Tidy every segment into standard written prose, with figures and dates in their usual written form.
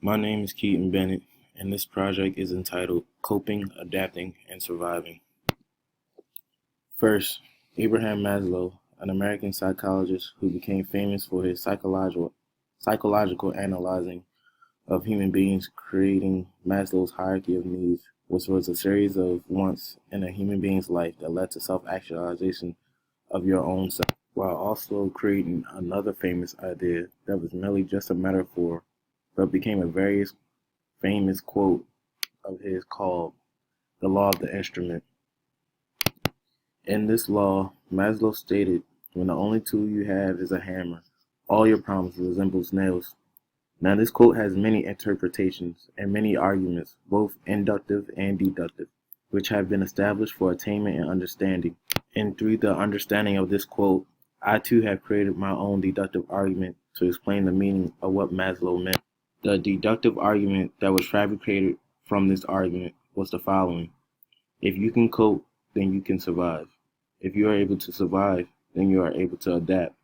My name is Keaton Bennett, and this project is entitled Coping, Adapting, and Surviving. First, Abraham Maslow, an American psychologist who became famous for his psychological analyzing of human beings, creating Maslow's hierarchy of needs, which was a series of wants in a human being's life that led to self-actualization of your own self, while also creating another famous idea that was merely just a metaphor, but became a very famous quote of his called the law of the instrument. In this law, Maslow stated, when the only tool you have is a hammer, all your problems resemble nails. Now this quote has many interpretations and many arguments, both inductive and deductive, which have been established for attainment and understanding. And through the understanding of this quote, I too have created my own deductive argument to explain the meaning of what Maslow meant. The deductive argument that was fabricated from this argument was the following. If you can cope, then you can survive. If you are able to survive, then you are able to adapt.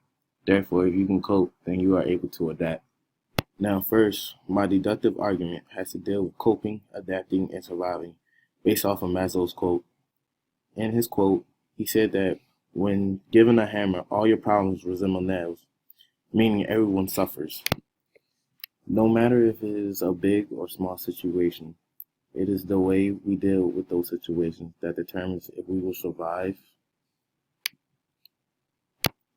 Therefore, if you can cope, then you are able to adapt. Now first, my deductive argument has to deal with coping, adapting, and surviving, based off of Maslow's quote. In his quote, he said that when given a hammer, all your problems resemble nails, meaning everyone suffers. No matter if it is a big or small situation, it is the way we deal with those situations that determines if we will survive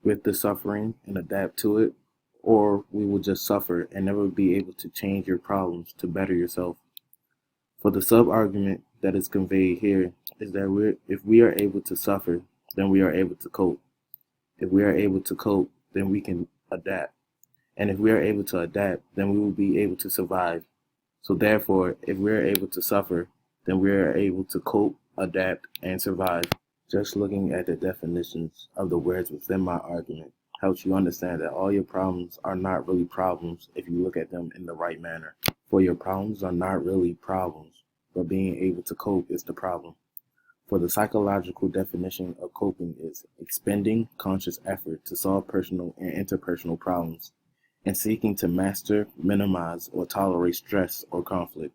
with the suffering and adapt to it, or we will just suffer and never be able to change your problems to better yourself. For the sub-argument that is conveyed here is that if we are able to suffer, then we are able to cope. If we are able to cope, then we can adapt. And if we are able to adapt, then we will be able to survive. So therefore, if we are able to suffer, then we are able to cope, adapt, and survive. Just looking at the definitions of the words within my argument helps you understand that all your problems are not really problems if you look at them in the right manner. For your problems are not really problems, but being able to cope is the problem. For the psychological definition of coping is expending conscious effort to solve personal and interpersonal problems, and seeking to master, minimize, or tolerate stress or conflict.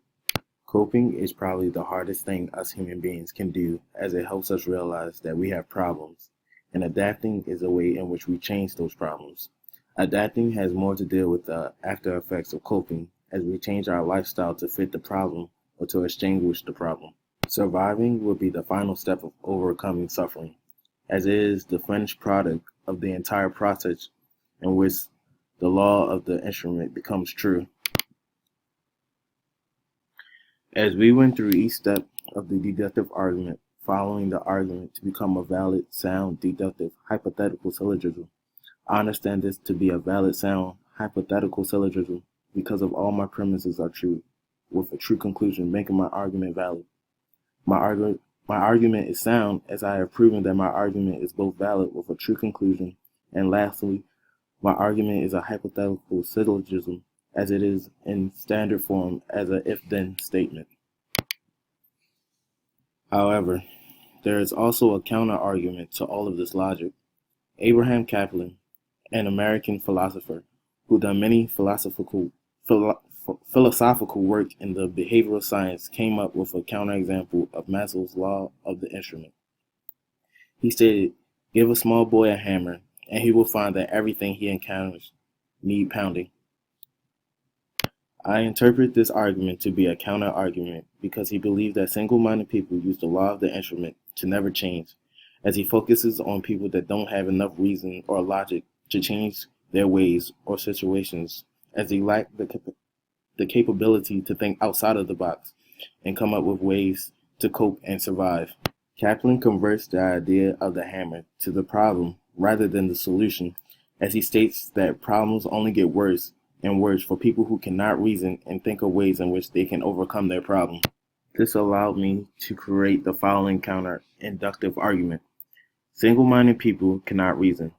Coping is probably the hardest thing us human beings can do, as it helps us realize that we have problems, and adapting is a way in which we change those problems. Adapting has more to do with the after effects of coping, as we change our lifestyle to fit the problem or to extinguish the problem. Surviving will be the final step of overcoming suffering, as it is the finished product of the entire process in which the law of the instrument becomes true. As we went through each step of the deductive argument, following the argument to become a valid, sound, deductive, hypothetical syllogism, I understand this to be a valid, sound, hypothetical syllogism because of all my premises are true, with a true conclusion making my argument valid. My argument is sound as I have proven that my argument is both valid with a true conclusion, and lastly, my argument is a hypothetical syllogism as it is in standard form as a if-then statement. However, there is also a counter-argument to all of this logic. Abraham Kaplan, an American philosopher who done many philosophical work in the behavioral science, came up with a counterexample of Maslow's law of the instrument. He stated, give a small boy a hammer, and he will find that everything he encounters need pounding. I interpret this argument to be a counter-argument because he believes that single-minded people use the law of the instrument to never change, as he focuses on people that don't have enough reason or logic to change their ways or situations, as they lack the capability to think outside of the box and come up with ways to cope and survive. Kaplan converts the idea of the hammer to the problem rather than the solution, as he states that problems only get worse and worse for people who cannot reason and think of ways in which they can overcome their problem. This allowed me to create the following counter-inductive argument. Single-minded people cannot reason.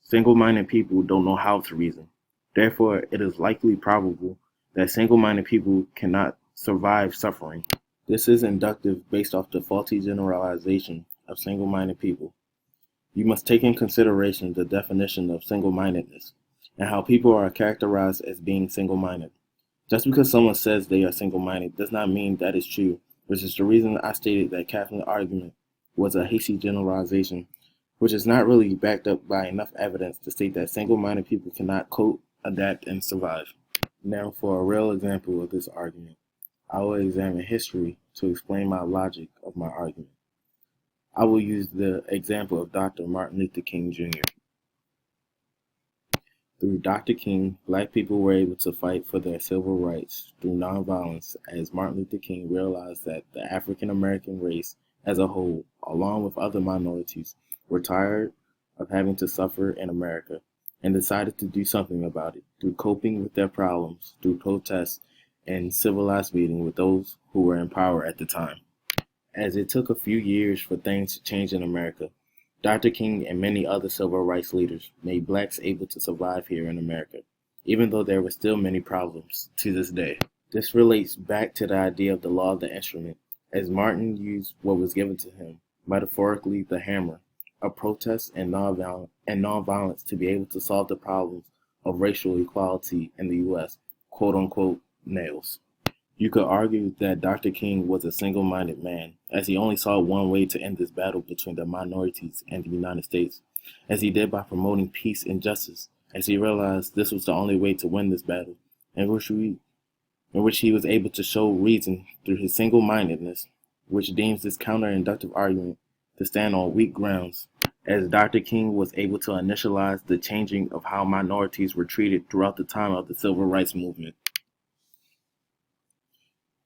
Single-minded people don't know how to reason. Therefore, it is likely probable that single-minded people cannot survive suffering. This is inductive based off the faulty generalization of single-minded people. You must take in consideration the definition of single-mindedness and how people are characterized as being single-minded. Just because someone says they are single-minded does not mean that is true, which is the reason I stated that Kaplan's argument was a hasty generalization, which is not really backed up by enough evidence to state that single-minded people cannot cope, adapt, and survive. Now, for a real example of this argument, I will examine history to explain my logic of my argument. I will use the example of Dr. Martin Luther King Jr. Through Dr. King, black people were able to fight for their civil rights through nonviolence, as Martin Luther King realized that the African American race as a whole, along with other minorities, were tired of having to suffer in America and decided to do something about it through coping with their problems, through protests, and civilized meeting with those who were in power at the time. As it took a few years for things to change in America, Dr. King and many other civil rights leaders made blacks able to survive here in America, even though there were still many problems to this day. This relates back to the idea of the law of the instrument, as Martin used what was given to him, metaphorically the hammer, of protest and nonviolence to be able to solve the problems of racial equality in the U.S., quote-unquote, nails. You could argue that Dr. King was a single-minded man, as he only saw one way to end this battle between the minorities and the United States, as he did by promoting peace and justice, as he realized this was the only way to win this battle, in which he was able to show reason through his single-mindedness, which deems this counter-inductive argument to stand on weak grounds, as Dr. King was able to initialize the changing of how minorities were treated throughout the time of the Civil Rights Movement.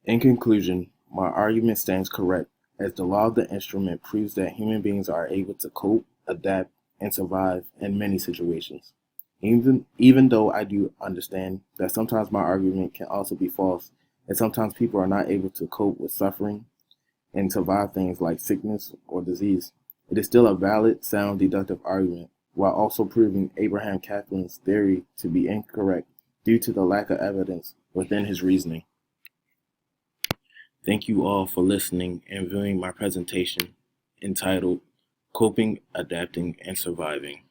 In conclusion, my argument stands correct, as the law of the instrument proves that human beings are able to cope, adapt, and survive in many situations. Even though I do understand that sometimes my argument can also be false, and sometimes people are not able to cope with suffering and survive things like sickness or disease, it is still a valid, sound, deductive argument, while also proving Abraham Kaplan's theory to be incorrect due to the lack of evidence within his reasoning. Thank you all for listening and viewing my presentation entitled Coping, Adapting, and Surviving.